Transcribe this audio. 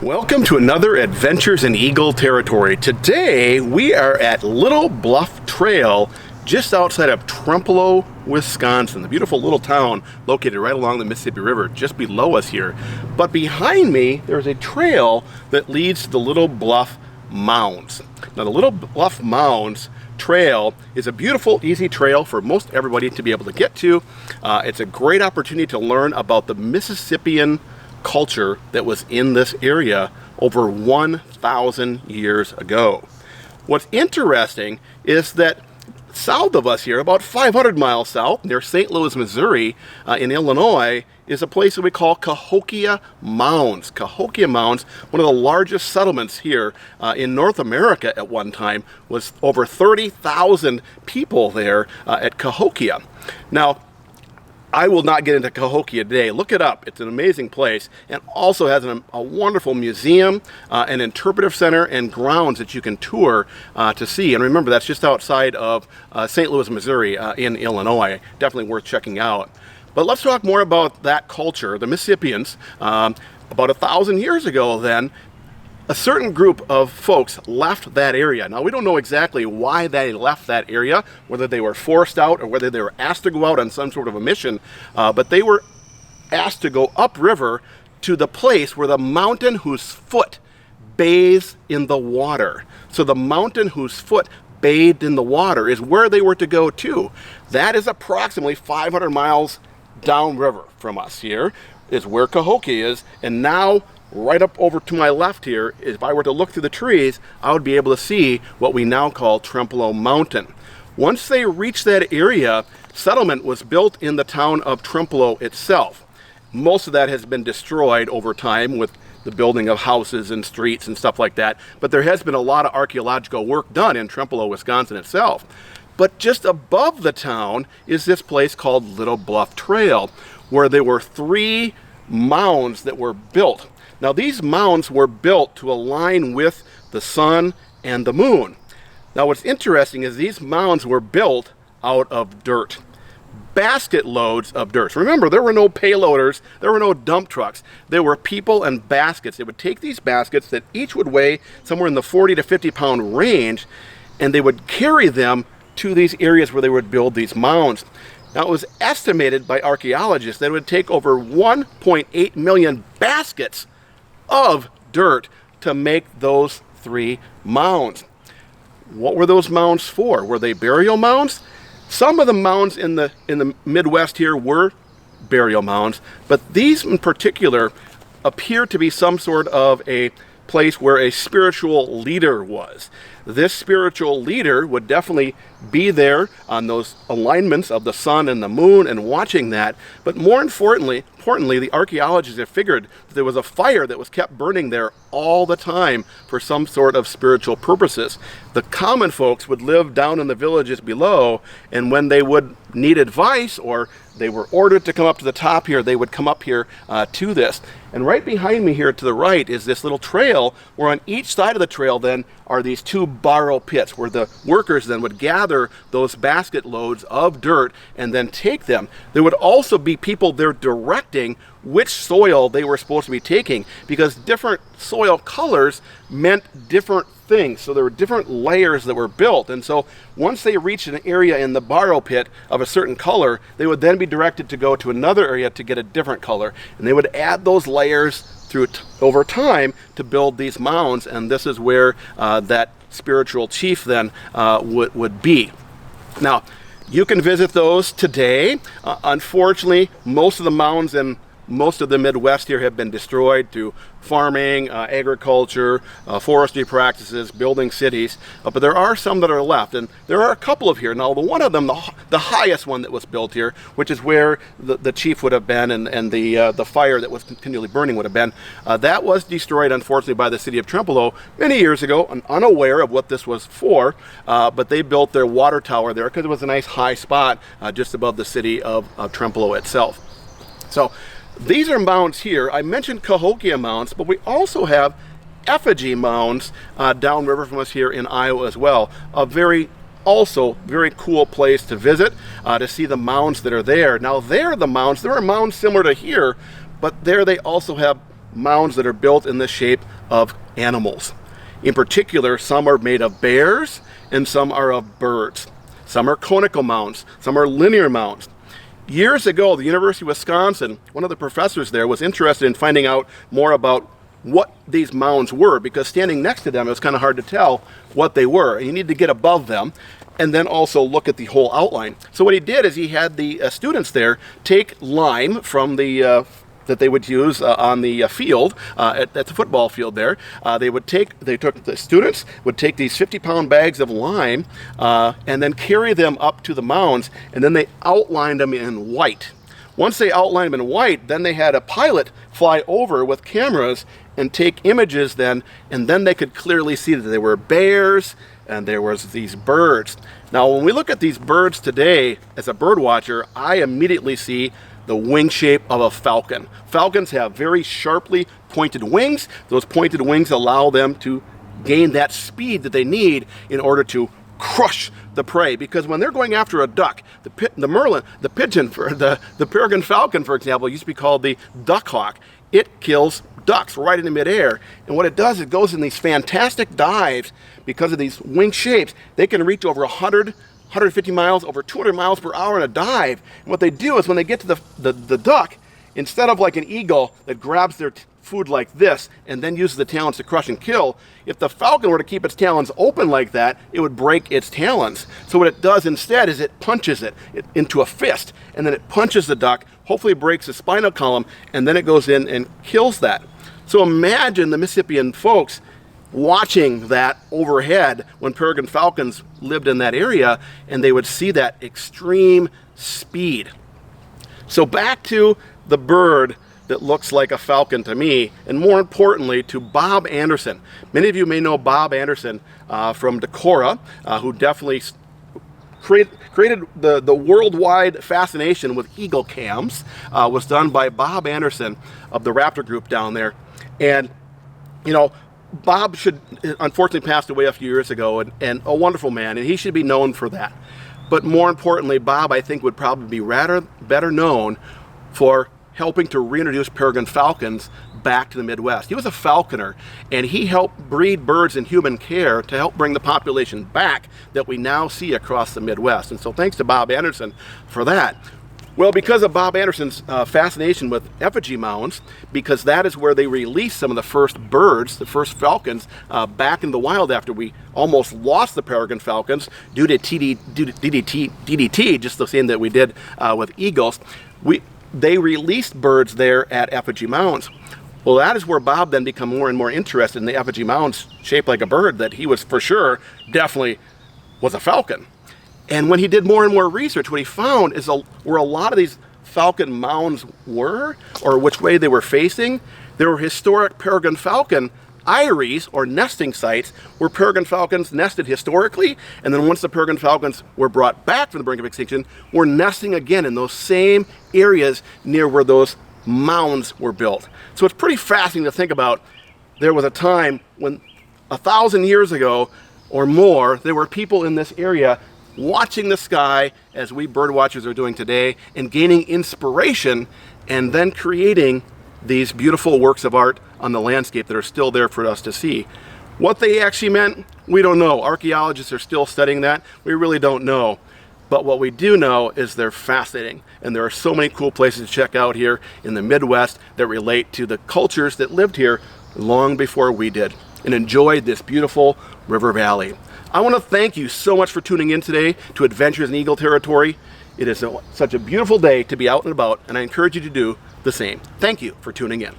Welcome to another Adventures in Eagle Territory. Today we are at Little Bluff Trail just outside of Trempealeau, Wisconsin, the beautiful little town located right along the Mississippi River just below us here. But behind me there's a trail that leads to the Little Bluff Mounds. Now the Little Bluff Mounds trail is a beautiful, easy trail for most everybody to be able to get to. It's a great opportunity to learn about the Mississippian culture that was in this area over 1,000 years ago. What's interesting is that south of us here, about 500 miles south, near St. Louis, Missouri, in Illinois, is a place that we call Cahokia Mounds. Cahokia Mounds, one of the largest settlements here in North America at one time, was over 30,000 people there at Cahokia. Now, I will not get into Cahokia today. Look it up. It's an amazing place, and also has a wonderful museum, an interpretive center, and grounds that you can tour to see. And remember, that's just outside of St. Louis, Missouri, in Illinois. Definitely worth checking out. But let's talk more about that culture. The Mississippians, about 1,000 years ago then, a certain group of folks left that area. Now, we don't know exactly why they left that area, whether they were forced out or whether they were asked to go out on some sort of a mission, but they were asked to go upriver to the place where the mountain whose foot bathes in the water. So the mountain whose foot bathed in the water is where they were to go to. That is approximately 500 miles downriver from us here, is where Cahokia is, and now right up over to my left here, if I were to look through the trees, I would be able to see what we now call Trempealeau Mountain. Once they reached that area, settlement was built in the town of Trempealeau itself. Most of that has been destroyed over time with the building of houses and streets and stuff like that, but there has been a lot of archaeological work done in Trempealeau, Wisconsin itself. But just above the town is this place called Little Bluff Trail, where there were 3 mounds that were built. Now, these mounds were built to align with the sun and the moon. Now, what's interesting is these mounds were built out of dirt. Basket loads of dirt. So remember, there were no payloaders, there were no dump trucks. There were people and baskets. They would take these baskets that each would weigh somewhere in the 40 to 50 pound range, and they would carry them to these areas where they would build these mounds. Now, it was estimated by archaeologists that it would take over 1.8 million baskets of dirt to make those 3 mounds. What were those mounds for? Were they burial mounds? Some of the mounds in the Midwest here were burial mounds, but these in particular appear to be some sort of a place where a spiritual leader was. This spiritual leader would definitely be there on those alignments of the sun and the moon and watching that. But more importantly, the archaeologists have figured that there was a fire that was kept burning there all the time for some sort of spiritual purposes. The common folks would live down in the villages below, and when they would need advice or they were ordered to come up to the top here, they would come up here to this. And right behind me here to the right is this little trail, where on each side of the trail then are these 2 borrow pits where the workers then would gather those basket loads of dirt and then take them. There would also be people there directing which soil they were supposed to be taking, because different soil colors meant different things. So there were different layers that were built, and so once they reached an area in the borrow pit of a certain color, they would then be directed to go to another area to get a different color, and they would add those layers through over time to build these mounds. And this is where that spiritual chief then would be. Now, you can visit those today. Unfortunately, most of the mounds in most of the Midwest here have been destroyed through farming, agriculture, forestry practices, building cities, but there are some that are left, and there are a couple of here. Now, one of them, the highest one that was built here, which is where the chief would have been, and the fire that was continually burning would have been, that was destroyed, unfortunately, by the city of Trempealeau many years ago, unaware of what this was for, but they built their water tower there because it was a nice high spot just above the city of Trempealeau itself. So these are mounds here. I mentioned Cahokia Mounds, but we also have Effigy Mounds downriver from us here in Iowa as well. Also very cool place to visit, to see the mounds that are there. Now, there are mounds similar to here, but there they also have mounds that are built in the shape of animals. In particular, some are made of bears and some are of birds. Some are conical mounds, some are linear mounds. Years ago, the University of Wisconsin, one of the professors there was interested in finding out more about what these mounds were, because standing next to them it was kind of hard to tell what they were. You need to get above them and then also look at the whole outline. So what he did is he had the students there take lime from the that they would use on the field at the football field there. The students would take these 50-pound bags of lime and then carry them up to the mounds, and then they outlined them in white. Once they outlined them in white, then they had a pilot fly over with cameras and take images then, and then they could clearly see that there were bears and there was these birds. Now when we look at these birds today, as a bird watcher, I immediately see the wing shape of a falcon. Falcons have very sharply pointed wings. Those pointed wings allow them to gain that speed that they need in order to crush the prey, because when they're going after a duck, the pigeon, the Peregrine Falcon, for example, used to be called the duck hawk. It kills ducks right in the midair, and what it does, it goes in these fantastic dives because of these wing shapes. They can reach over 150 miles, over 200 miles per hour in a dive. And what they do is when they get to the duck, instead of like an eagle that grabs their food like this and then uses the talons to crush and kill, if the falcon were to keep its talons open like that, it would break its talons. So what it does instead is it punches it into a fist, and then it punches the duck, hopefully breaks the spinal column, and then it goes in and kills that. So imagine the Mississippian folks watching that overhead when peregrine falcons lived in that area, and they would see that extreme speed. So back to the bird that looks like a falcon to me, and more importantly to Bob Anderson. Many of you may know Bob Anderson from Decorah, who definitely created the worldwide fascination with eagle cams. Was done by Bob Anderson of the Raptor group down there. And you know, Bob unfortunately passed away a few years ago, and a wonderful man, and he should be known for that. But more importantly, Bob, I think, would probably be better known for helping to reintroduce peregrine falcons back to the Midwest. He was a falconer, and he helped breed birds in human care to help bring the population back that we now see across the Midwest. And so thanks to Bob Anderson for that. Well, because of Bob Anderson's fascination with Effigy Mounds, because that is where they released some of the first birds, the first falcons, back in the wild after we almost lost the peregrine falcons due to DDT, just the same that we did with eagles. They released birds there at Effigy Mounds. Well, that is where Bob then became more and more interested in the Effigy Mounds shaped like a bird, that he was for sure, definitely was a falcon. And when he did more and more research, what he found is where a lot of these falcon mounds were, or which way they were facing, there were historic peregrine falcon eyries, or nesting sites, where peregrine falcons nested historically, and then once the peregrine falcons were brought back from the brink of extinction, were nesting again in those same areas near where those mounds were built. So it's pretty fascinating to think about. There was a time when 1,000 years ago or more, there were people in this area watching the sky as we bird watchers are doing today, and gaining inspiration, and then creating these beautiful works of art on the landscape that are still there for us to see. What they actually meant, we don't know. Archaeologists are still studying that. We really don't know. But what we do know is they're fascinating, and there are so many cool places to check out here in the Midwest that relate to the cultures that lived here long before we did and enjoyed this beautiful river valley. I want to thank you so much for tuning in today to Adventures in Eagle Territory. It is such a beautiful day to be out and about, and I encourage you to do the same. Thank you for tuning in.